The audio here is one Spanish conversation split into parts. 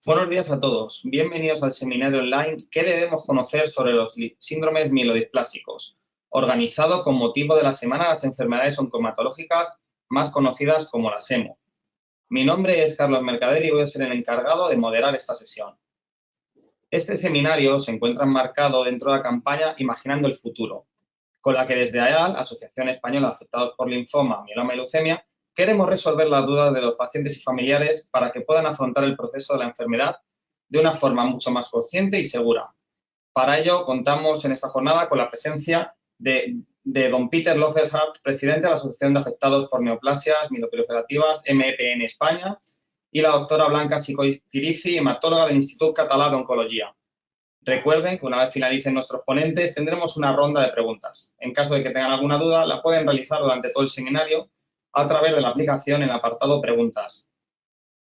Buenos días a todos. Bienvenidos al seminario online ¿Qué debemos conocer sobre los síndromes mielodisplásicos?, organizado con motivo de la Semana de las Enfermedades Oncohematológicas, más conocidas como la SEMO. Mi nombre es Carlos Mercader y voy a ser el encargado de moderar esta sesión. Este seminario se encuentra enmarcado dentro de la campaña Imaginando el Futuro, con la que desde AEAL, Asociación Española de Afectados por Linfoma, Mieloma y Leucemia, queremos resolver las dudas de los pacientes y familiares para que puedan afrontar el proceso de la enfermedad de una forma mucho más consciente y segura. Para ello, contamos en esta jornada con la presencia de don Peter Loffelhart, presidente de la Asociación de Afectados por Neoplasias Mieloproliferativas, MEPN España, y la doctora Blanca Sicoi-Cirici, hematóloga del Instituto Català de Oncología. Recuerden que una vez finalicen nuestros ponentes tendremos una ronda de preguntas. En caso de que tengan alguna duda, la pueden realizar durante todo el seminario a través de la aplicación en el apartado Preguntas.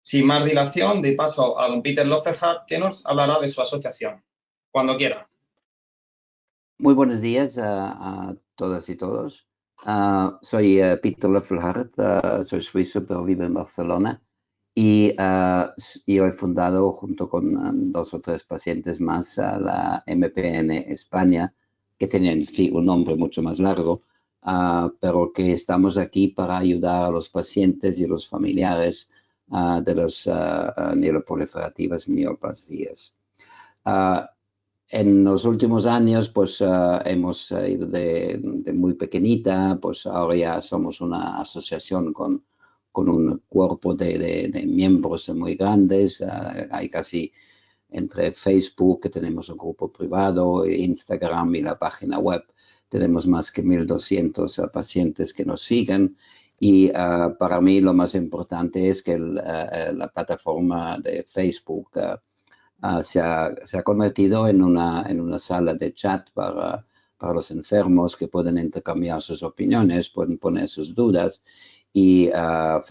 Sin más dilación, doy paso a don Peter Loffelhart, que nos hablará de su asociación. Cuando quiera. Muy buenos días a todas y todos. Soy Peter Loffelhart, soy suizo, pero vivo en Barcelona. Y yo he fundado, junto con 2 o 3 pacientes más, la MPN España, que tiene en sí un nombre mucho más largo, pero que estamos aquí para ayudar a los pacientes y los familiares de los mieloproliferativas mioplasías. En los últimos años, pues hemos ido de muy pequeñita, pues ahora ya somos una asociación con un cuerpo de miembros muy grandes. Hay casi entre Facebook, que tenemos un grupo privado, Instagram y la página web, tenemos más que 1.200 pacientes que nos siguen. Y para mí lo más importante es que la plataforma de Facebook se ha convertido en una sala de chat para los enfermos, que pueden intercambiar sus opiniones, pueden poner sus dudas y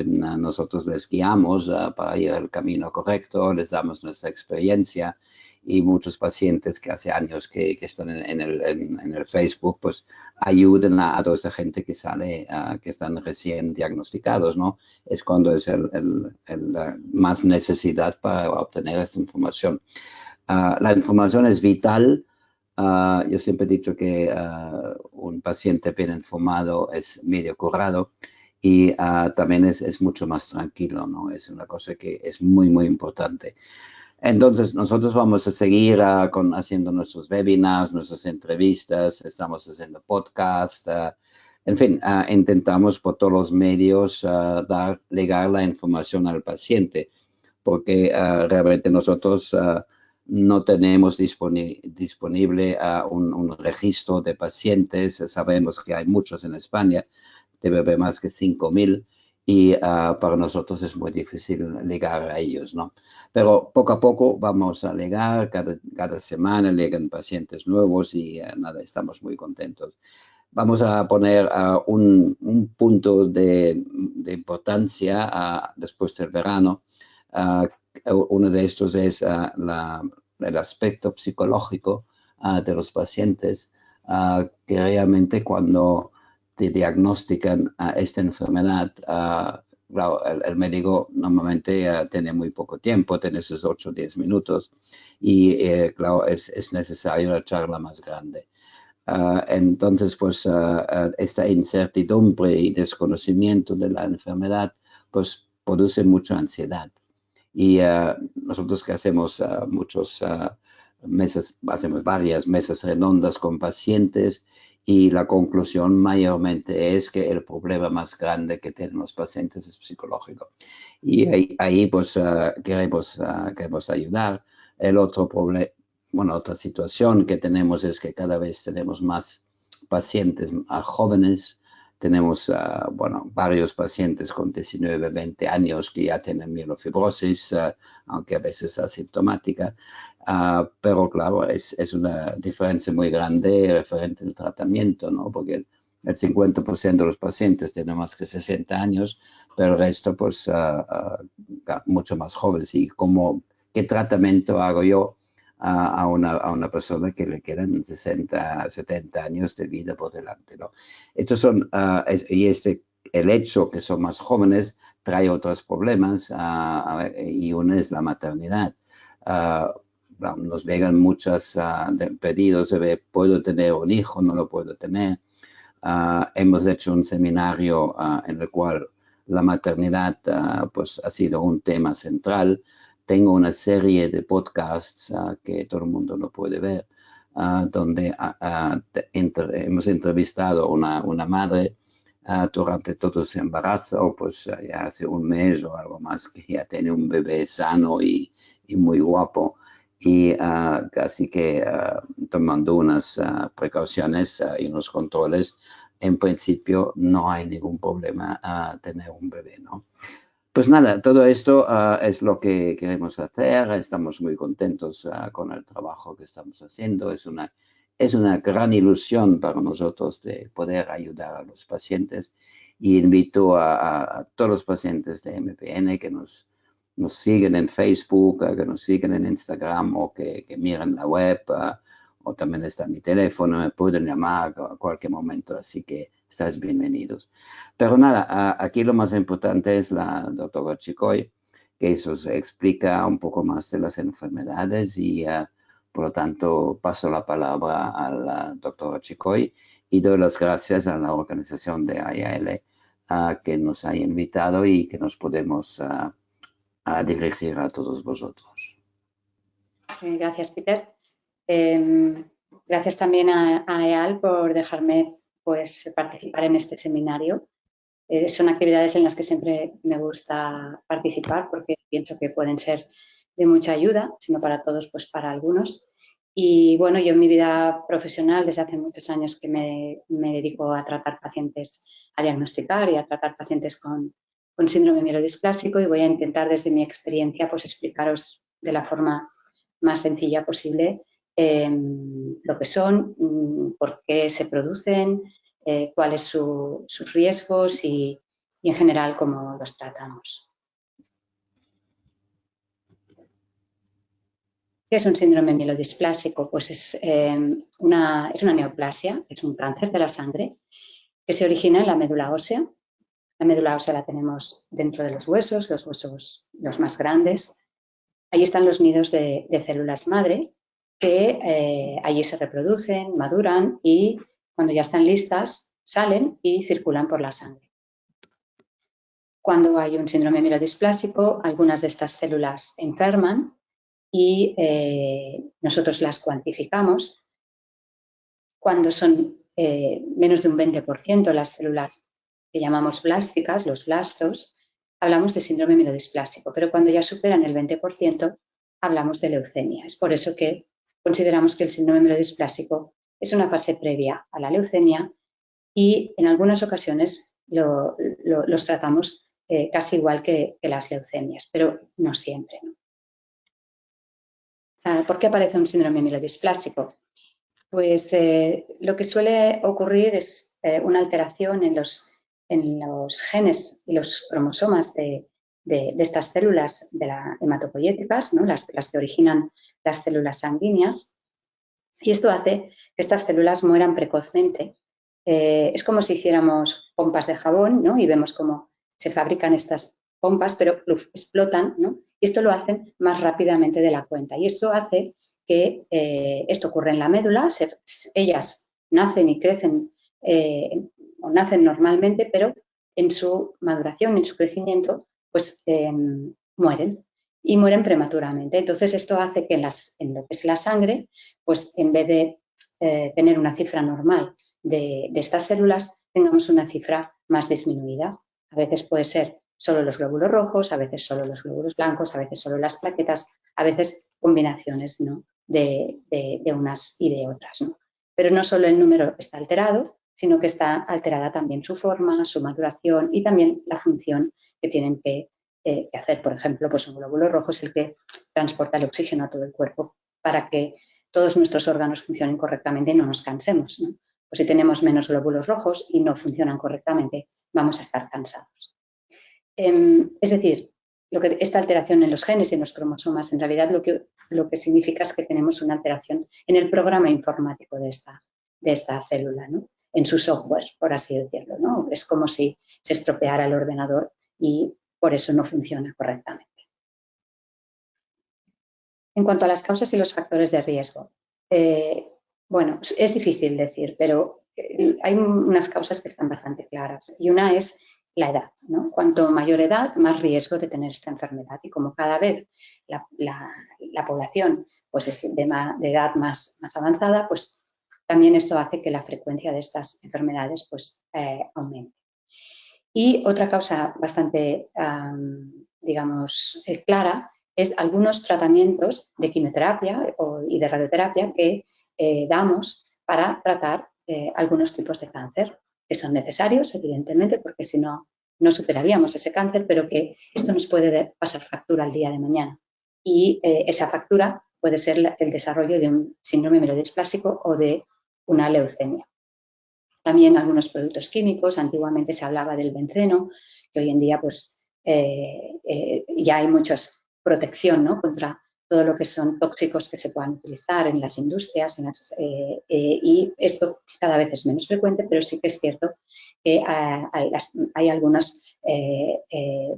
nosotros les guiamos para ir al camino correcto, les damos nuestra experiencia. Y muchos pacientes que hace años que están en el Facebook, pues ayudan a toda esta gente que sale, que están recién diagnosticados, ¿no? Es cuando es la más necesidad para obtener esta información. La información es vital. Yo siempre he dicho que un paciente bien informado es medio curado, y también es mucho más tranquilo, ¿no? Es una cosa que es muy, muy importante. Entonces, nosotros vamos a seguir haciendo nuestros webinars, nuestras entrevistas, estamos haciendo podcast, en fin, intentamos por todos los medios llegar la información al paciente, porque realmente nosotros no tenemos disponible un registro de pacientes. Sabemos que hay muchos en España, debe haber más que 5.000, y para nosotros es muy difícil llegar a ellos, ¿no? Pero poco a poco vamos a llegar, cada semana llegan pacientes nuevos y nada, estamos muy contentos. Vamos a poner un punto de importancia después del verano. Uno de estos es el aspecto psicológico de los pacientes, que realmente cuando te diagnostican esta enfermedad, claro, el médico normalmente tiene muy poco tiempo, tiene sus 8 o 10 minutos, y claro, es necesaria una charla más grande. Entonces, pues esta incertidumbre y desconocimiento de la enfermedad, pues produce mucha ansiedad. Y nosotros, que hacemos hacemos varias mesas redondas con pacientes, y la conclusión mayormente es que el problema más grande que tienen los pacientes es psicológico. Y ahí pues queremos ayudar. El otro problema, bueno, otra situación que tenemos es que cada vez tenemos más pacientes jóvenes. Tenemos, bueno, varios pacientes con 19, 20 años que ya tienen mielofibrosis, aunque a veces asintomática. Pero claro, es una diferencia muy grande referente al tratamiento, ¿no? Porque el 50% de los pacientes tienen más que 60 años, pero el resto, pues, mucho más jóvenes. ¿Y qué tratamiento hago yo a una persona que le quedan 60, 70 años de vida por delante, ¿no? Estos son, el hecho que son más jóvenes trae otros problemas, y uno es la maternidad. nos llegan muchos pedidos de ver, ¿puedo tener un hijo? ¿No lo puedo tener? Hemos hecho un seminario en el cual la maternidad pues ha sido un tema central. Tengo una serie de podcasts que todo el mundo lo puede ver, donde hemos entrevistado una madre durante todo su embarazo, pues ya hace un mes o algo más que ya tiene un bebé sano y muy guapo. Y casi que tomando unas precauciones y unos controles, en principio no hay ningún problema a tener un bebé, ¿no? Pues nada, todo esto es lo que queremos hacer. Estamos muy contentos con el trabajo que estamos haciendo. Es una gran ilusión para nosotros de poder ayudar a los pacientes. Y invito a todos los pacientes de MPN que nos siguen en Facebook, que nos siguen en Instagram o que miren la web. O también está mi teléfono, me pueden llamar a cualquier momento, así que estáis bienvenidos. Pero nada, aquí lo más importante es la doctora Chicoy, que eso se explica un poco más de las enfermedades y por lo tanto paso la palabra a la doctora Chicoy y doy las gracias a la organización de IAL que nos ha invitado y que nos podemos dirigir a todos vosotros. Gracias, Peter. Gracias también a IAL por dejarme pues, participar en este seminario. Son actividades en las que siempre me gusta participar porque pienso que pueden ser de mucha ayuda, si no para todos, pues para algunos. Y bueno, yo en mi vida profesional desde hace muchos años que me dedico a tratar pacientes, a diagnosticar y a tratar pacientes con síndrome mielodisplásico y voy a intentar desde mi experiencia pues explicaros de la forma más sencilla posible lo que son, por qué se producen, cuáles sus riesgos y en general cómo los tratamos. ¿Qué es un síndrome mielodisplásico? Pues es una neoplasia, es un cáncer de la sangre que se origina en la médula ósea. La médula ósea la tenemos dentro de los huesos los más grandes. Allí están los nidos de células madre que allí se reproducen, maduran y cuando ya están listas salen y circulan por la sangre. Cuando hay un síndrome mielodisplásico, algunas de estas células enferman y nosotros las cuantificamos. Cuando son menos de un 20% las células que llamamos blásticas, los blastos, hablamos de síndrome mielodisplásico, pero cuando ya superan el 20% hablamos de leucemia. Es por eso que consideramos que el síndrome mielodisplásico es una fase previa a la leucemia y en algunas ocasiones los tratamos casi igual que las leucemias, pero no siempre, ¿no? ¿Por qué aparece un síndrome mielodisplásico? Pues lo que suele ocurrir es una alteración en los genes y los cromosomas de estas células de la hematopoyéticas, ¿no? las que originan las células sanguíneas, y esto hace que estas células mueran precozmente. Es como si hiciéramos pompas de jabón, ¿no? Y vemos cómo se fabrican estas pompas, pero explotan, ¿no? Y esto lo hacen más rápidamente de la cuenta. Y esto hace que esto ocurre en la médula, ellas nacen y crecen o nacen normalmente, pero en su maduración, en su crecimiento, pues mueren y mueren prematuramente. Entonces esto hace que en lo que es la sangre, pues en vez de tener una cifra normal de estas células, tengamos una cifra más disminuida. A veces puede ser solo los glóbulos rojos, a veces solo los glóbulos blancos, a veces solo las plaquetas, a veces combinaciones, ¿no? de unas y de otras, ¿no? Pero no solo el número está alterado, sino que está alterada también su forma, su maduración y también la función que tienen que hacer. Por ejemplo, pues un glóbulo rojo es el que transporta el oxígeno a todo el cuerpo para que todos nuestros órganos funcionen correctamente y no nos cansemos, ¿no? Pues si tenemos menos glóbulos rojos y no funcionan correctamente, vamos a estar cansados. Es decir, esta alteración en los genes y en los cromosomas, en realidad lo que significa es que tenemos una alteración en el programa informático de esta célula, ¿no? En su software, por así decirlo, ¿no? Es como si se estropeara el ordenador y por eso no funciona correctamente. En cuanto a las causas y los factores de riesgo, bueno, es difícil decir, pero hay unas causas que están bastante claras y una es la edad, ¿no? Cuanto mayor edad, más riesgo de tener esta enfermedad y como cada vez la población pues, es de edad más avanzada, pues también esto hace que la frecuencia de estas enfermedades pues, aumente. Y otra causa bastante, digamos, clara es algunos tratamientos de quimioterapia y de radioterapia que damos para tratar algunos tipos de cáncer, que son necesarios, evidentemente, porque si no, no superaríamos ese cáncer, pero que esto nos puede pasar factura al día de mañana. Y esa factura puede ser el desarrollo de un síndrome mielodisplásico o de una leucemia. También algunos productos químicos, antiguamente se hablaba del benceno, que hoy en día pues ya hay mucha protección, ¿no?, contra todo lo que son tóxicos que se puedan utilizar en las industrias y esto cada vez es menos frecuente, pero sí que es cierto que hay algunos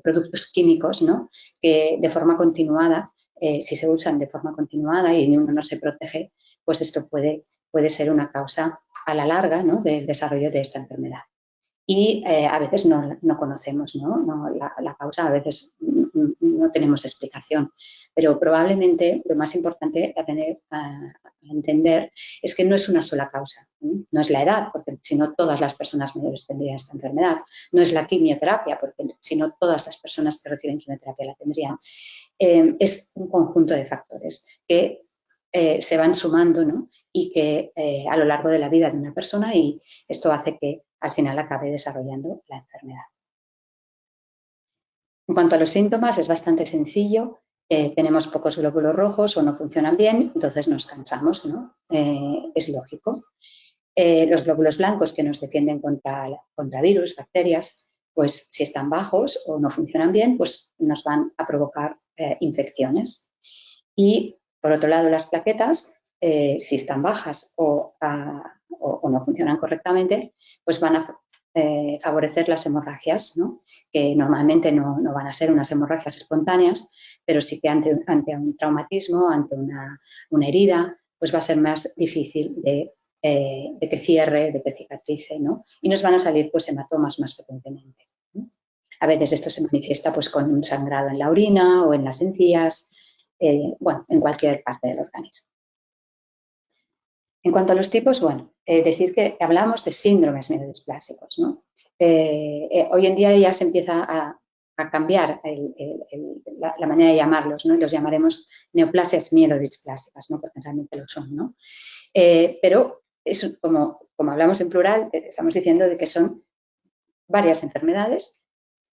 productos químicos, ¿no?, que de forma continuada, si se usan de forma continuada y uno no se protege, pues esto puede ser una causa a la larga, ¿no?, del desarrollo de esta enfermedad. Y a veces no conocemos, ¿no? La causa, a veces no tenemos explicación, pero probablemente lo más importante a entender es que no es una sola causa, no es la edad, porque si no todas las personas mayores tendrían esta enfermedad, no es la quimioterapia, porque si no todas las personas que reciben quimioterapia la tendrían, es un conjunto de factores que se van sumando, ¿no?, y que a lo largo de la vida de una persona, y esto hace que al final acabe desarrollando la enfermedad. En cuanto a los síntomas, es bastante sencillo. Tenemos pocos glóbulos rojos o no funcionan bien, entonces nos cansamos, ¿no? Es lógico. Los glóbulos blancos que nos defienden contra virus, bacterias, pues si están bajos o no funcionan bien, pues nos van a provocar infecciones. Y por otro lado, las plaquetas, si están bajas o no funcionan correctamente, pues van a favorecer las hemorragias, ¿no?, que normalmente no van a ser unas hemorragias espontáneas, pero sí que ante un traumatismo, ante una herida, pues va a ser más difícil de que cierre, de que cicatrice, ¿no? Y nos van a salir pues hematomas más frecuentemente, ¿no? A veces esto se manifiesta pues con un sangrado en la orina o en las encías, bueno, en cualquier parte del organismo. En cuanto a los tipos, bueno, decir que hablamos de síndromes mielodisplásicos, ¿no? Hoy en día ya se empieza a cambiar la manera de llamarlos, ¿no? Y los llamaremos neoplasias mielodisplásicas, ¿no?, porque realmente lo son, ¿no? Pero es como hablamos en plural, estamos diciendo de que son varias enfermedades,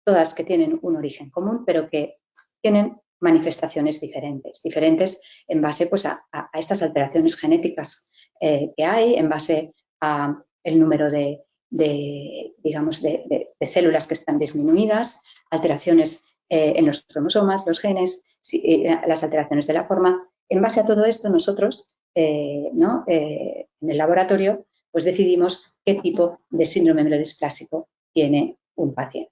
todas que tienen un origen común, pero que tienen manifestaciones diferentes en base pues, a estas alteraciones genéticas que hay, en base a el número de células que están disminuidas, alteraciones en los cromosomas, los genes, las alteraciones de la forma. En base a todo esto, nosotros en el laboratorio pues decidimos qué tipo de síndrome mielodisplásico tiene un paciente.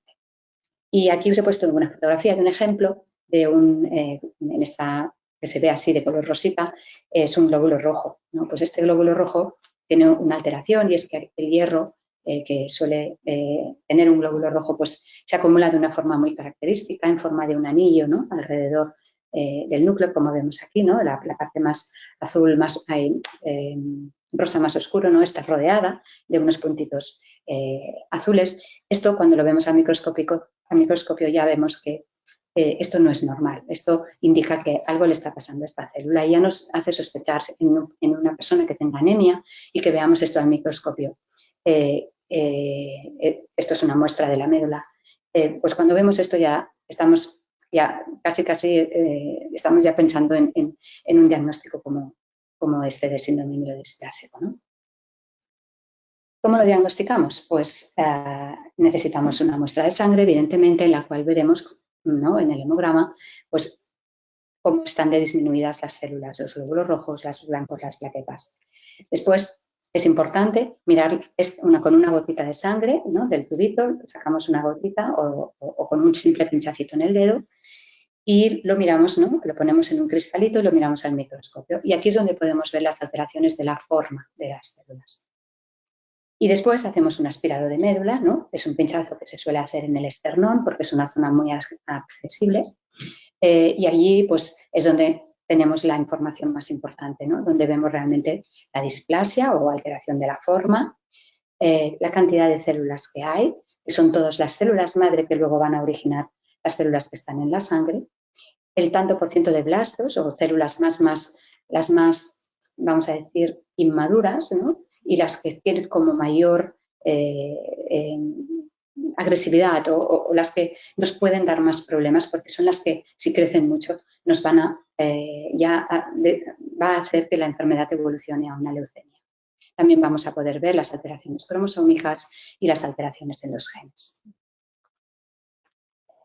Y aquí os he puesto una fotografía de un ejemplo de en esta que se ve así de color rosita, es un glóbulo rojo, ¿no? Pues este glóbulo rojo tiene una alteración y es que el hierro que suele tener un glóbulo rojo pues se acumula de una forma muy característica, en forma de un anillo, ¿no?, alrededor del núcleo, como vemos aquí, ¿no?, la parte más azul, más rosa más oscuro, ¿no?, está rodeada de unos puntitos azules. Esto cuando lo vemos al microscopio ya vemos que esto no es normal. Esto indica que algo le está pasando a esta célula y ya nos hace sospechar en una persona que tenga anemia y que veamos esto al microscopio. Esto es una muestra de la médula. Pues cuando vemos esto ya estamos casi estamos ya pensando en un diagnóstico como este de síndrome mielodisplásico, ¿no? ¿Cómo lo diagnosticamos? Pues necesitamos una muestra de sangre, evidentemente, en la cual veremos, ¿no?, en el hemograma, pues cómo están de disminuidas las células, los glóbulos rojos, los blancos, las plaquetas. Después es importante mirar con una gotita de sangre, ¿no?, del tubito, sacamos una gotita o con un simple pinchacito en el dedo y lo miramos, ¿no? Lo ponemos en un cristalito y lo miramos al microscopio. Y aquí es donde podemos ver las alteraciones de la forma de las células. Y después hacemos un aspirado de médula, ¿no? Es un pinchazo que se suele hacer en el esternón porque es una zona muy accesible. Y allí pues, es donde tenemos la información más importante, ¿no? Donde vemos realmente la displasia o alteración de la forma, la cantidad de células que hay, que son todas las células madre que luego van a originar las células que están en la sangre, el tanto por ciento de blastos o células las más, vamos a decir, inmaduras, ¿no? Y las que tienen como mayor agresividad o las que nos pueden dar más problemas porque son las que si crecen mucho nos van a, va a hacer que la enfermedad evolucione a una leucemia. También vamos a poder ver las alteraciones cromosómicas y las alteraciones en los genes.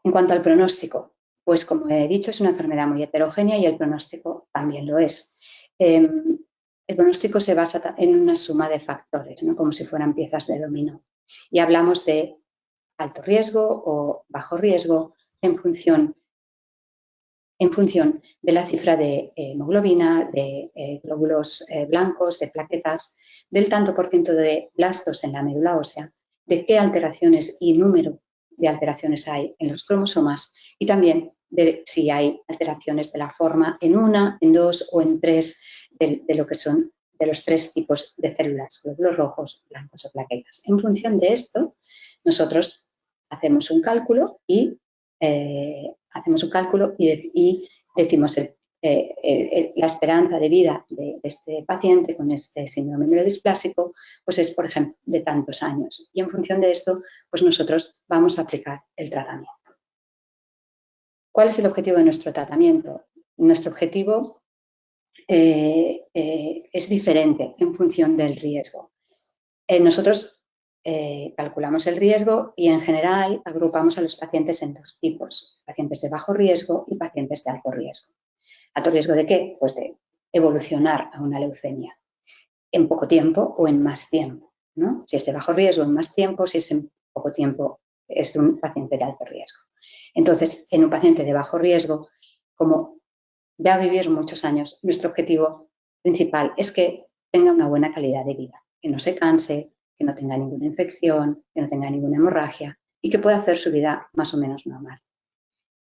En cuanto al pronóstico, pues como he dicho, es una enfermedad muy heterogénea y el pronóstico también lo es. El pronóstico se basa en una suma de factores, ¿no? Como si fueran piezas de dominó. Y hablamos de alto riesgo o bajo riesgo en función de la cifra de hemoglobina, de glóbulos blancos, de plaquetas, del tanto por ciento de blastos en la médula ósea, de qué alteraciones y número de alteraciones hay en los cromosomas y también de si hay alteraciones de la forma en una, en dos o en tres de lo que son de los tres tipos de células, glóbulos rojos, blancos o plaquetas. En función de esto, nosotros hacemos un cálculo y decimos la esperanza de vida de este paciente con este síndrome mielodisplásico pues es, por ejemplo, de tantos años. Y en función de esto, pues nosotros vamos a aplicar el tratamiento. ¿Cuál es el objetivo de nuestro tratamiento? Nuestro objetivo es diferente en función del riesgo. Nosotros calculamos el riesgo y en general agrupamos a los pacientes en dos tipos, pacientes de bajo riesgo y pacientes de alto riesgo. ¿Alto riesgo de qué? Pues de evolucionar a una leucemia en poco tiempo o en más tiempo, ¿no? Si es de bajo riesgo en más tiempo, si es en poco tiempo es un paciente de alto riesgo. Entonces, en un paciente de bajo riesgo, como va a vivir muchos años, nuestro objetivo principal es que tenga una buena calidad de vida, que no se canse, que no tenga ninguna infección, que no tenga ninguna hemorragia y que pueda hacer su vida más o menos normal.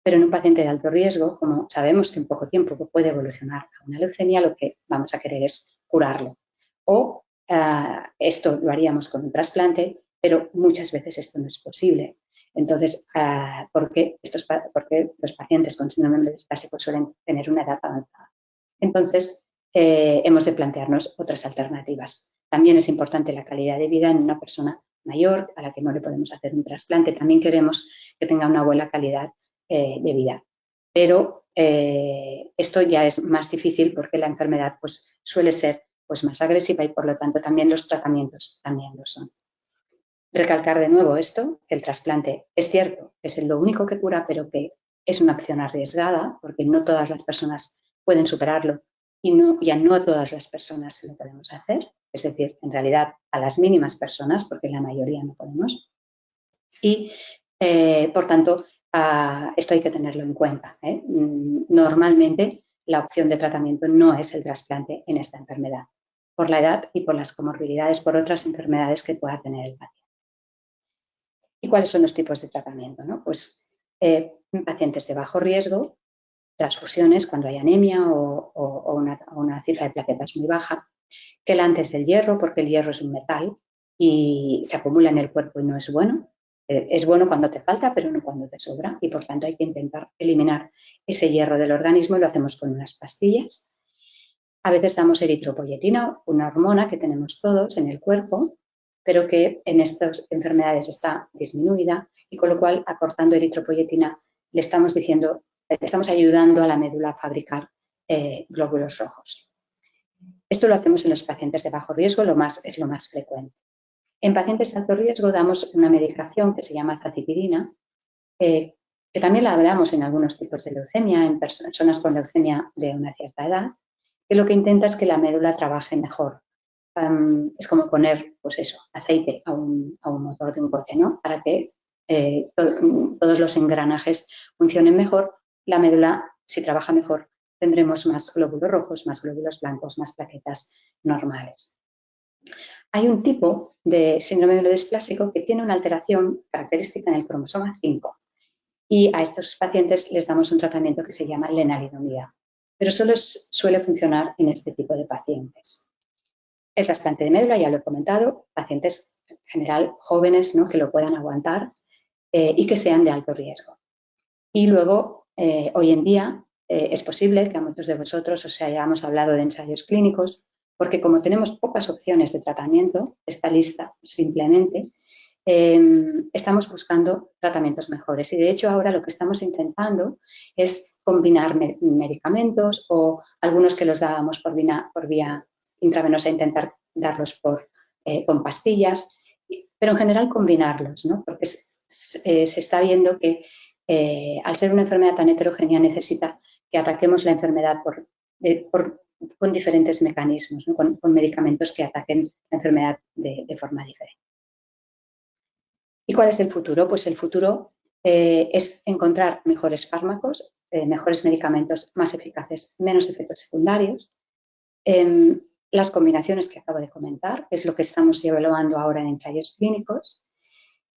Pero en un paciente de alto riesgo, como sabemos que en poco tiempo puede evolucionar a una leucemia, lo que vamos a querer es curarlo. O esto lo haríamos con un trasplante, pero muchas veces esto no es posible. Entonces, ¿por qué los pacientes con síndrome mielodisplásico suelen tener una edad avanzada? Entonces, hemos de plantearnos otras alternativas. También es importante la calidad de vida en una persona mayor a la que no le podemos hacer un trasplante. También queremos que tenga una buena calidad de vida. Pero esto ya es más difícil porque la enfermedad pues, suele ser pues, más agresiva y por lo tanto también los tratamientos también lo son. Recalcar de nuevo esto, que el trasplante es cierto, es lo único que cura, pero que es una acción arriesgada porque no todas las personas pueden superarlo y a no todas las personas se lo podemos hacer. Es decir, en realidad a las mínimas personas, porque la mayoría no podemos. Y, por tanto, esto hay que tenerlo en cuenta. Normalmente, la opción de tratamiento no es el trasplante en esta enfermedad, por la edad y por las comorbilidades, por otras enfermedades que pueda tener el paciente. ¿Y cuáles son los tipos de tratamiento? ¿No? Pues pacientes de bajo riesgo, transfusiones cuando hay anemia o una cifra de plaquetas muy baja, quelantes del hierro, porque el hierro es un metal y se acumula en el cuerpo y no es bueno. Es bueno cuando te falta, pero no cuando te sobra y por tanto hay que intentar eliminar ese hierro del organismo y lo hacemos con unas pastillas. A veces damos eritropoyetina, una hormona que tenemos todos en el cuerpo, pero que en estas enfermedades está disminuida y con lo cual aportando eritropoyetina le estamos ayudando a la médula a fabricar glóbulos rojos. Esto lo hacemos en los pacientes de bajo riesgo, es lo más frecuente. En pacientes de alto riesgo damos una medicación que se llama azatipirina, que también la hablamos en algunos tipos de leucemia, en personas con leucemia de una cierta edad, que lo que intenta es que la médula trabaje mejor. Es como poner, pues eso, aceite a un motor de un coche, ¿no? Para que todos los engranajes funcionen mejor la médula, si trabaja mejor, tendremos más glóbulos rojos, más glóbulos blancos, más plaquetas normales. Hay un tipo de síndrome mielodisplásico que tiene una alteración característica en el cromosoma 5 y a estos pacientes les damos un tratamiento que se llama lenalidomida, pero solo suele funcionar en este tipo de pacientes. El trasplante de médula, ya lo he comentado, pacientes en general jóvenes, ¿no?, que lo puedan aguantar y que sean de alto riesgo. Y luego, hoy en día, es posible que a muchos de vosotros os hayamos hablado de ensayos clínicos, porque como tenemos pocas opciones de tratamiento, esta lista simplemente, estamos buscando tratamientos mejores. Y de hecho ahora lo que estamos intentando es combinar medicamentos o algunos que los dábamos por vía intravenosa, intentar darlos con pastillas, pero en general combinarlos, ¿no? Porque se está viendo que al ser una enfermedad tan heterogénea necesita que ataquemos la enfermedad con diferentes mecanismos, ¿no? Con medicamentos que ataquen la enfermedad de forma diferente. ¿Y cuál es el futuro? Pues el futuro es encontrar mejores fármacos, mejores medicamentos más eficaces, menos efectos secundarios. Las combinaciones que acabo de comentar, que es lo que estamos evaluando ahora en ensayos clínicos.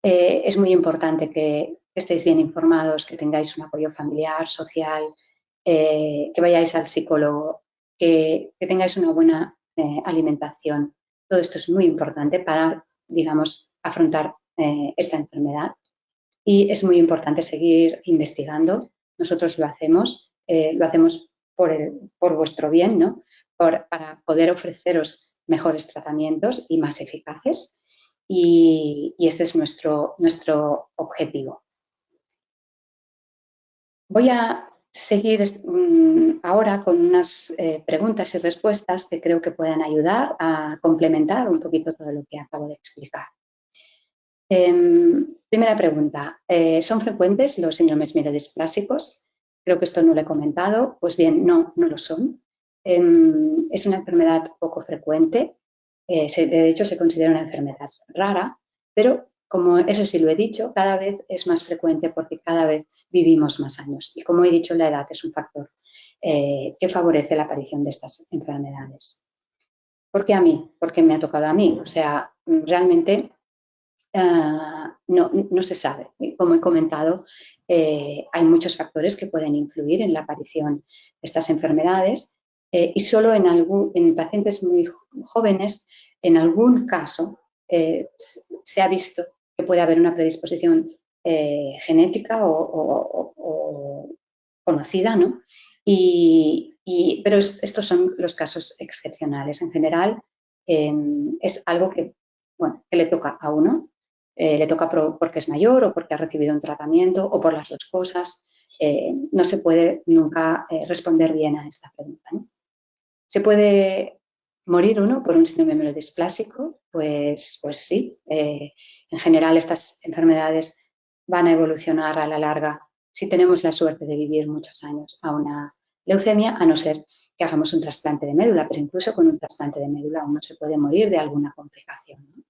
Es muy importante que estéis bien informados, que tengáis un apoyo familiar, social, que vayáis al psicólogo, que tengáis una buena alimentación. Todo esto es muy importante para, digamos, afrontar esta enfermedad. Y es muy importante seguir investigando. Nosotros lo hacemos por vuestro bien, ¿no? Para poder ofreceros mejores tratamientos y más eficaces. Y este es nuestro objetivo. Voy a seguir ahora con unas preguntas y respuestas que creo que pueden ayudar a complementar un poquito todo lo que acabo de explicar. Primera pregunta, ¿son frecuentes los síndromes mielodisplásicos? Creo que esto no lo he comentado. Pues bien, no lo son. Es una enfermedad poco frecuente. De hecho, se considera una enfermedad rara, pero como eso sí lo he dicho, cada vez es más frecuente porque cada vez vivimos más años. Y como he dicho, la edad es un factor que favorece la aparición de estas enfermedades. ¿Por qué a mí? Porque me ha tocado a mí. O sea, realmente no se sabe. Como he comentado, hay muchos factores que pueden influir en la aparición de estas enfermedades y solo en pacientes muy jóvenes, en algún caso, se ha visto que puede haber una predisposición genética o conocida, ¿no? Pero estos son los casos excepcionales. En general, es algo que le toca a uno. Le toca porque es mayor o porque ha recibido un tratamiento o por las dos cosas. No se puede nunca responder bien a esta pregunta, ¿no? ¿Se puede morir uno por un síndrome mielodisplásico? Pues sí. En general, estas enfermedades van a evolucionar a la larga si tenemos la suerte de vivir muchos años a una leucemia, a no ser que hagamos un trasplante de médula, pero incluso con un trasplante de médula uno se puede morir de alguna complicación, ¿no?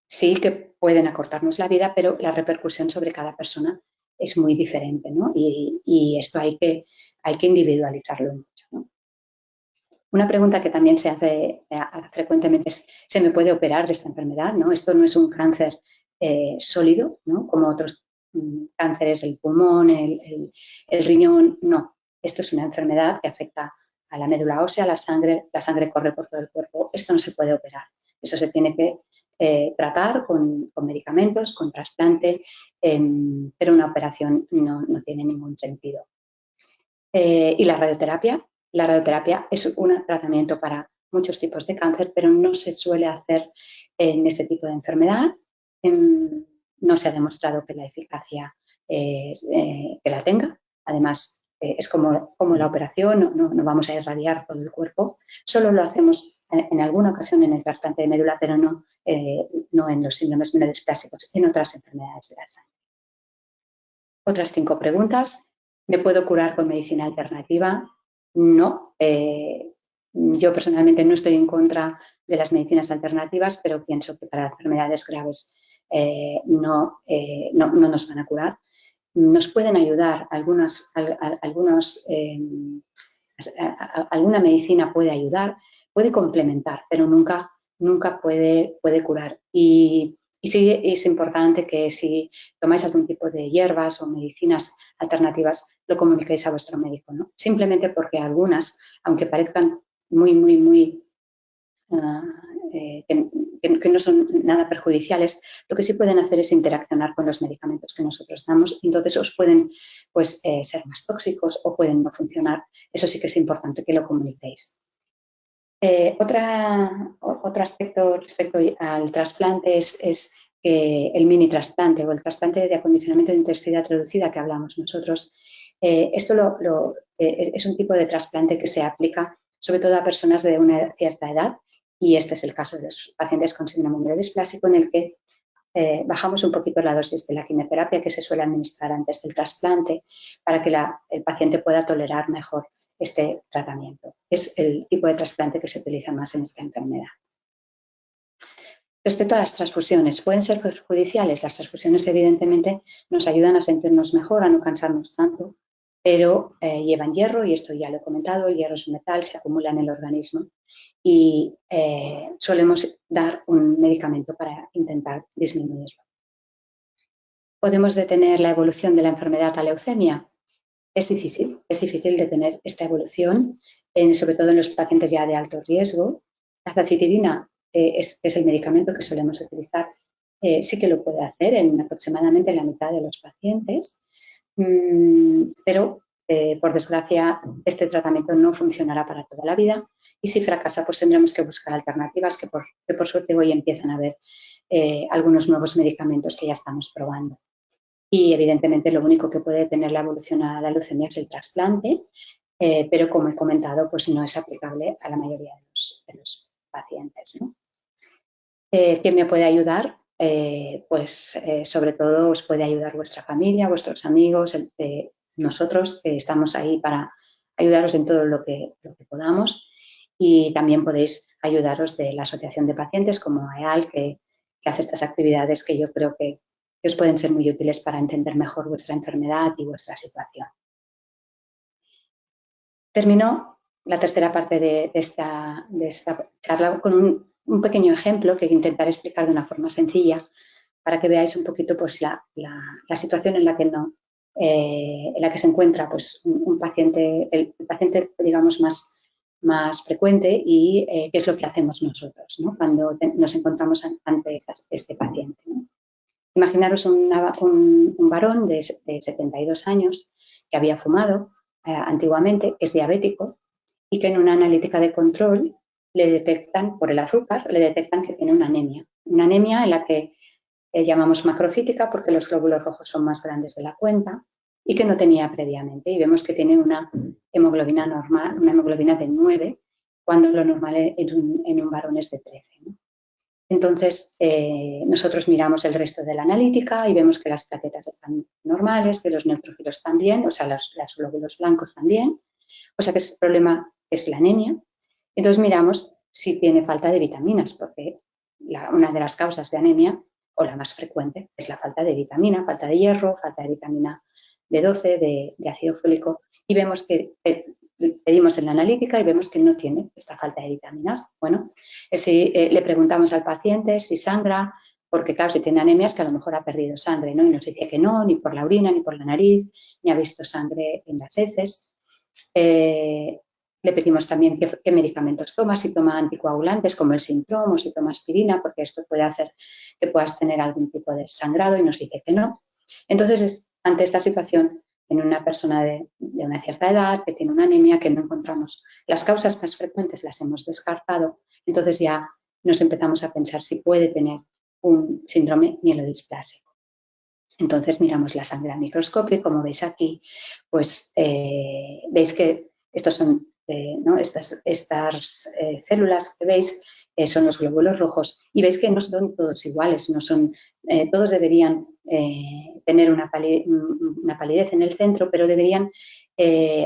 Sí que pueden acortarnos la vida, pero la repercusión sobre cada persona es muy diferente, ¿no? Y esto hay que individualizarlo mucho, ¿no? Una pregunta que también se hace frecuentemente es, ¿se me puede operar de esta enfermedad? ¿No? Esto no es un cáncer sólido, ¿no? Como otros cánceres, el pulmón, el riñón, no. Esto es una enfermedad que afecta a la médula ósea, la sangre corre por todo el cuerpo. Esto no se puede operar. Eso se tiene que tratar con medicamentos, con trasplante, pero una operación no tiene ningún sentido. Y la radioterapia. La radioterapia es un tratamiento para muchos tipos de cáncer, pero no se suele hacer en este tipo de enfermedad. No se ha demostrado que la eficacia que la tenga. Además, es como la operación, no vamos a irradiar todo el cuerpo. Solo lo hacemos en alguna ocasión en el trasplante de médula, pero no en los síndromes mielodisplásicos, en otras enfermedades de la sangre. Otras 5 preguntas. ¿Me puedo curar con medicina alternativa? No. Yo personalmente no estoy en contra de las medicinas alternativas, pero pienso que para enfermedades graves no nos van a curar. nos pueden ayudar, alguna medicina puede ayudar, puede complementar, pero nunca puede curar. Y sí es importante que si tomáis algún tipo de hierbas o medicinas alternativas, lo comuniquéis a vuestro médico, ¿no? Simplemente porque algunas, aunque parezcan muy que no son nada perjudiciales, lo que sí pueden hacer es interaccionar con los medicamentos que nosotros damos, y entonces os pueden ser más tóxicos o pueden no funcionar. Eso sí que es importante que lo comuniquéis. Otro aspecto respecto al trasplante es el mini trasplante o el trasplante de acondicionamiento de intensidad reducida que hablamos nosotros. Esto es un tipo de trasplante que se aplica sobre todo a personas de una cierta edad, y este es el caso de los pacientes con síndrome mielodisplásico, en el que bajamos un poquito la dosis de la quimioterapia que se suele administrar antes del trasplante para que el paciente pueda tolerar mejor este tratamiento. Es el tipo de trasplante que se utiliza más en esta enfermedad. Respecto a las transfusiones, ¿pueden ser perjudiciales? Las transfusiones evidentemente nos ayudan a sentirnos mejor, a no cansarnos tanto, pero llevan hierro, y esto ya lo he comentado, el hierro es un metal, se acumula en el organismo, y solemos dar un medicamento para intentar disminuirlo. ¿Podemos detener la evolución de la enfermedad a leucemia? Es difícil detener esta evolución, sobre todo en los pacientes ya de alto riesgo. La azacitidina es el medicamento que solemos utilizar, sí que lo puede hacer en aproximadamente la mitad de los pacientes, pero por desgracia este tratamiento no funcionará para toda la vida, y si fracasa pues tendremos que buscar alternativas que por suerte hoy empiezan a haber algunos nuevos medicamentos que ya estamos probando. Y evidentemente lo único que puede detener la evolución a la leucemia es el trasplante, pero como he comentado, pues no es aplicable a la mayoría de los pacientes, ¿no? ¿Quién me puede ayudar? Sobre todo os puede ayudar vuestra familia, vuestros amigos, nosotros estamos ahí para ayudaros en todo lo que podamos, y también podéis ayudaros de la Asociación de Pacientes como AEAL, que hace estas actividades que yo creo que os pueden ser muy útiles para entender mejor vuestra enfermedad y vuestra situación. Termino la tercera parte de esta charla con un pequeño ejemplo que intentaré explicar de una forma sencilla para que veáis un poquito pues, la situación en la que se encuentra pues, un paciente, el paciente digamos más frecuente, y qué es lo que hacemos nosotros, ¿no?, cuando nos encontramos ante este paciente, ¿no? Imaginaros un varón de 72 años que había fumado antiguamente, es diabético, y que en una analítica de control le detectan, por el azúcar, le detectan que tiene una anemia en la que llamamos macrocítica porque los glóbulos rojos son más grandes de la cuenta, y que no tenía previamente. Y vemos que tiene una hemoglobina normal, una hemoglobina de 9, cuando lo normal en un varón es de 13, ¿no? Entonces, nosotros miramos el resto de la analítica y vemos que las plaquetas están normales, que los neutrófilos también, o sea, los glóbulos blancos también. O sea que el problema es la anemia. Entonces miramos si tiene falta de vitaminas, porque una de las causas de anemia, o la más frecuente, es la falta de vitamina, falta de hierro, falta de vitamina B12, de ácido fólico, y vemos que pedimos en la analítica y vemos que no tiene esta falta de vitaminas. Bueno, le preguntamos al paciente si sangra, porque claro, si tiene anemia es que a lo mejor ha perdido sangre, ¿no? Y nos dice que no, ni por la orina, ni por la nariz, ni ha visto sangre en las heces. Le pedimos también qué medicamentos toma, si toma anticoagulantes como el Sintrom o si toma aspirina, porque esto puede hacer que puedas tener algún tipo de sangrado, y nos dice que no. Entonces, ante esta situación, en una persona de una cierta edad, que tiene una anemia, que no encontramos las causas más frecuentes, las hemos descartado, entonces ya nos empezamos a pensar si puede tener un síndrome mielodisplásico. Entonces miramos la sangre a microscopio y como veis aquí, pues veis que estos son, ¿no?, estas células que veis son los glóbulos rojos, y veis que no son todos iguales, no son, todos deberían tener una palidez en el centro, pero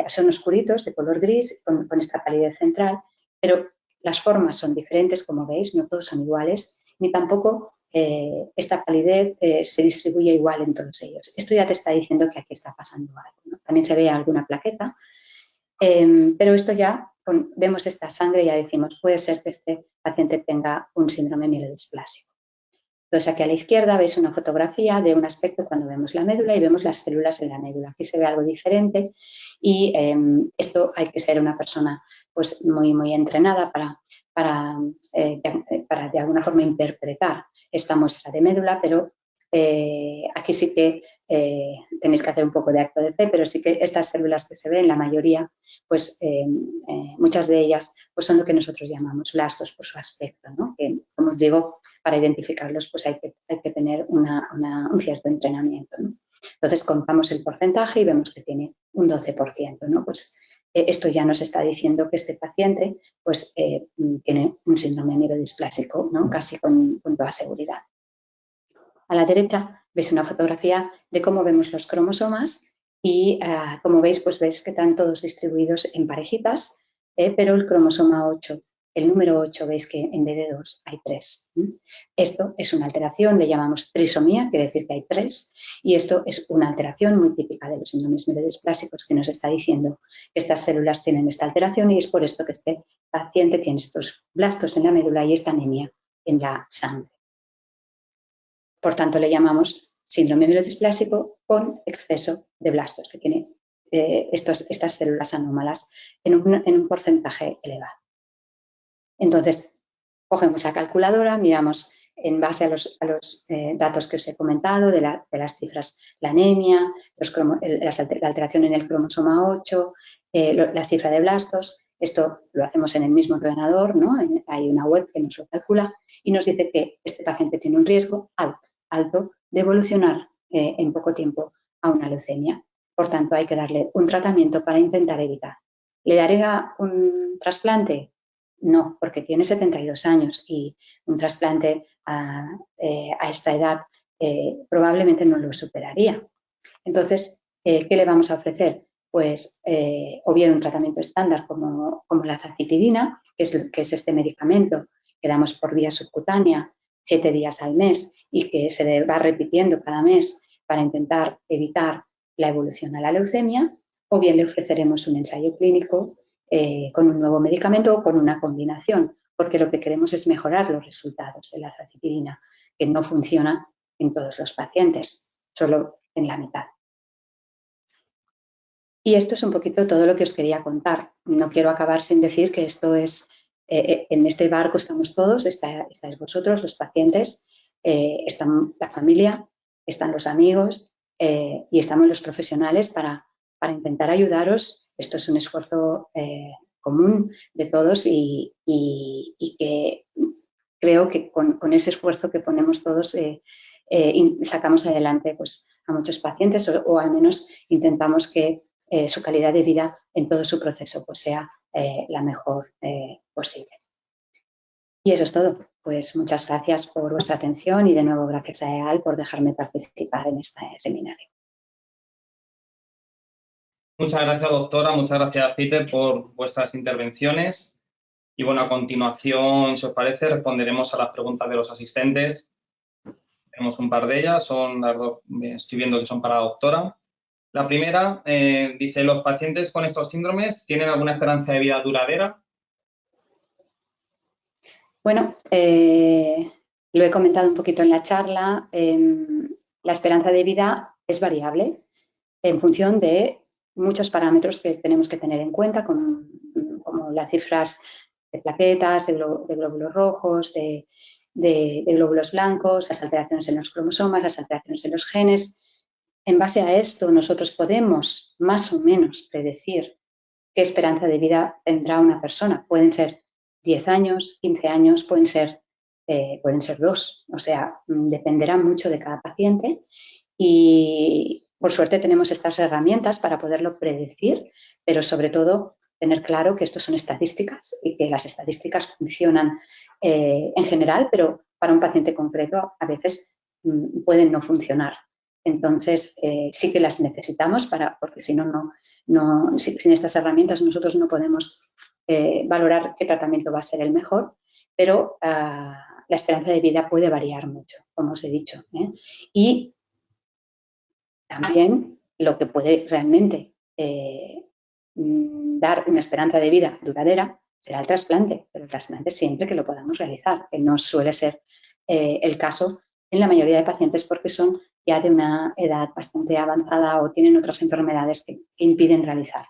son oscuritos de color gris con esta palidez central, pero las formas son diferentes, como veis, no todos son iguales, ni tampoco esta palidez se distribuye igual en todos ellos. Esto ya te está diciendo que aquí está pasando algo, ¿no? También se ve alguna plaqueta, pero esto ya, vemos esta sangre y ya decimos, puede ser que este paciente tenga un síndrome mielodisplásico. Entonces, aquí a la izquierda veis una fotografía de un aspecto cuando vemos la médula y vemos las células en la médula. Aquí se ve algo diferente y esto hay que ser una persona pues, muy entrenada para de alguna forma interpretar esta muestra de médula, pero aquí sí que tenéis que hacer un poco de acto de fe, pero sí que estas células que se ven, la mayoría, pues muchas de ellas pues son lo que nosotros llamamos blastos por su aspecto, ¿no? Que, como os digo, para identificarlos pues hay que tener un cierto entrenamiento, ¿no? Entonces contamos el porcentaje y vemos que tiene un 12%, ¿no? Pues esto ya nos está diciendo que este paciente pues tiene un síndrome mielodisplásico, ¿no? Casi con toda seguridad. A la derecha veis una fotografía de cómo vemos los cromosomas y como veis, pues veis que están todos distribuidos en parejitas, pero el cromosoma 8, el número 8, veis que en vez de 2 hay 3. Esto es una alteración, le llamamos trisomía, quiere decir que hay 3, y esto es una alteración muy típica de los síndromes mielodisplasicos que nos está diciendo que estas células tienen esta alteración y es por esto que este paciente tiene estos blastos en la médula y esta anemia en la sangre. Por tanto, le llamamos síndrome mielodisplásico con exceso de blastos, que tiene estas células anómalas en un porcentaje elevado. Entonces, cogemos la calculadora, miramos en base a los datos que os he comentado, de las cifras, la anemia, la alteración en el cromosoma 8, la cifra de blastos. Esto lo hacemos en el mismo ordenador, ¿no? Hay una web que nos lo calcula y nos dice que este paciente tiene un riesgo alto de evolucionar en poco tiempo a una leucemia. Por tanto, hay que darle un tratamiento para intentar evitar. ¿Le daría un trasplante? No, porque tiene 72 años y un trasplante a esta edad probablemente no lo superaría. Entonces, ¿qué le vamos a ofrecer? Pues o bien un tratamiento estándar como la azacitidina, que es este medicamento que damos por vía subcutánea 7 días al mes y que se va repitiendo cada mes para intentar evitar la evolución a la leucemia, o bien le ofreceremos un ensayo clínico con un nuevo medicamento o con una combinación, porque lo que queremos es mejorar los resultados de la azacitidina, que no funciona en todos los pacientes, solo en la mitad. Y esto es un poquito todo lo que os quería contar. No quiero acabar sin decir que esto es, en este barco estamos todos, estáis vosotros, los pacientes, está la familia, están los amigos y estamos los profesionales para intentar ayudaros. Esto es un esfuerzo común de todos y que creo que con ese esfuerzo que ponemos todos sacamos adelante pues, a muchos pacientes o al menos intentamos que su calidad de vida en todo su proceso pues, sea la mejor posible. Y eso es todo. Pues muchas gracias por vuestra atención y de nuevo gracias a EAL por dejarme participar en este seminario. Muchas gracias, doctora. Muchas gracias, Peter, por vuestras intervenciones. Y bueno, a continuación, si os parece, responderemos a las preguntas de los asistentes. Tenemos un par de ellas, son las dos, estoy viendo que son para la doctora. La primera dice, ¿los pacientes con estos síndromes tienen alguna esperanza de vida duradera? Bueno, lo he comentado un poquito en la charla. La esperanza de vida es variable en función de muchos parámetros que tenemos que tener en cuenta, como las cifras de plaquetas, de glóbulos rojos, de glóbulos blancos, las alteraciones en los cromosomas, las alteraciones en los genes. En base a esto, nosotros podemos más o menos predecir qué esperanza de vida tendrá una persona. Pueden ser 10 años, 15 años, pueden ser 2. O sea, dependerá mucho de cada paciente y por suerte tenemos estas herramientas para poderlo predecir, pero sobre todo tener claro que esto son estadísticas y que las estadísticas funcionan en general, pero para un paciente concreto a veces pueden no funcionar. Entonces, sí que las necesitamos porque si no, sin estas herramientas nosotros no podemos valorar qué tratamiento va a ser el mejor, pero la esperanza de vida puede variar mucho, como os he dicho, ¿eh? Y también lo que puede realmente dar una esperanza de vida duradera será el trasplante, pero el trasplante siempre que lo podamos realizar, que no suele ser el caso en la mayoría de pacientes porque son ya de una edad bastante avanzada o tienen otras enfermedades que impiden realizar.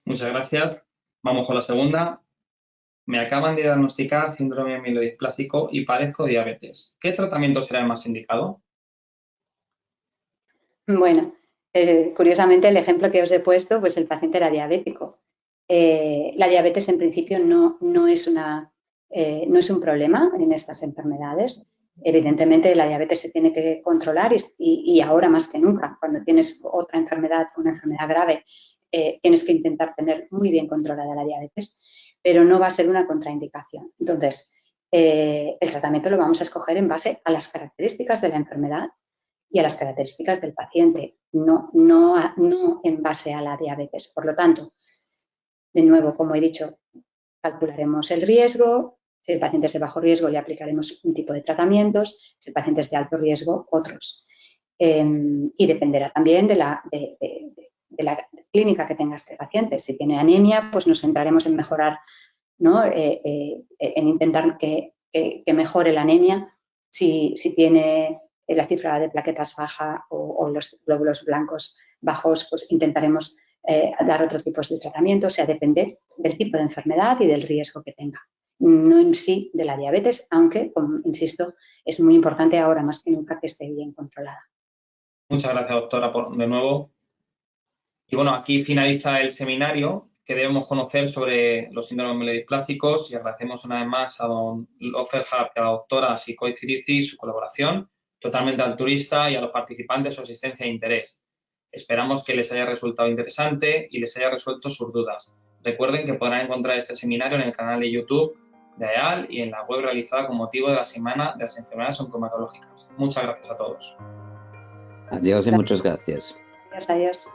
Muchas gracias. Vamos con la segunda. Me acaban de diagnosticar síndrome mielodisplásico y padezco diabetes. ¿Qué tratamiento será el más indicado? Bueno, curiosamente el ejemplo que os he puesto, pues el paciente era diabético. La diabetes en principio no es un problema en estas enfermedades. Evidentemente la diabetes se tiene que controlar y ahora más que nunca, cuando tienes otra enfermedad, una enfermedad grave, tienes que intentar tener muy bien controlada la diabetes, pero no va a ser una contraindicación. Entonces, el tratamiento lo vamos a escoger en base a las características de la enfermedad y a las características del paciente, no en base a la diabetes. Por lo tanto, de nuevo, como he dicho, calcularemos el riesgo. Si el paciente es de bajo riesgo, le aplicaremos un tipo de tratamientos. Si el paciente es de alto riesgo, otros. Y dependerá también de la clínica que tenga este paciente. Si tiene anemia, pues nos centraremos en mejorar, ¿no? En intentar que mejore la anemia. Si tiene la cifra de plaquetas baja o los glóbulos blancos bajos, pues intentaremos dar otro tipo de tratamiento, o sea, depende del tipo de enfermedad y del riesgo que tenga. No en sí de la diabetes, aunque, como insisto, es muy importante ahora más que nunca que esté bien controlada. Muchas gracias, doctora, de nuevo. Y bueno, aquí finaliza el seminario que debemos conocer sobre los síndromes mielodisplásicos y agradecemos una vez más a don Offerhart y a la doctora Sikoy Cirici su colaboración totalmente altruista y a los participantes su asistencia e interés. Esperamos que les haya resultado interesante y les haya resuelto sus dudas. Recuerden que podrán encontrar este seminario en el canal de YouTube de AEAL y en la web realizada con motivo de la Semana de las Enfermedades Oncomatológicas. Muchas gracias a todos. Adiós y muchas gracias. Adiós, adiós.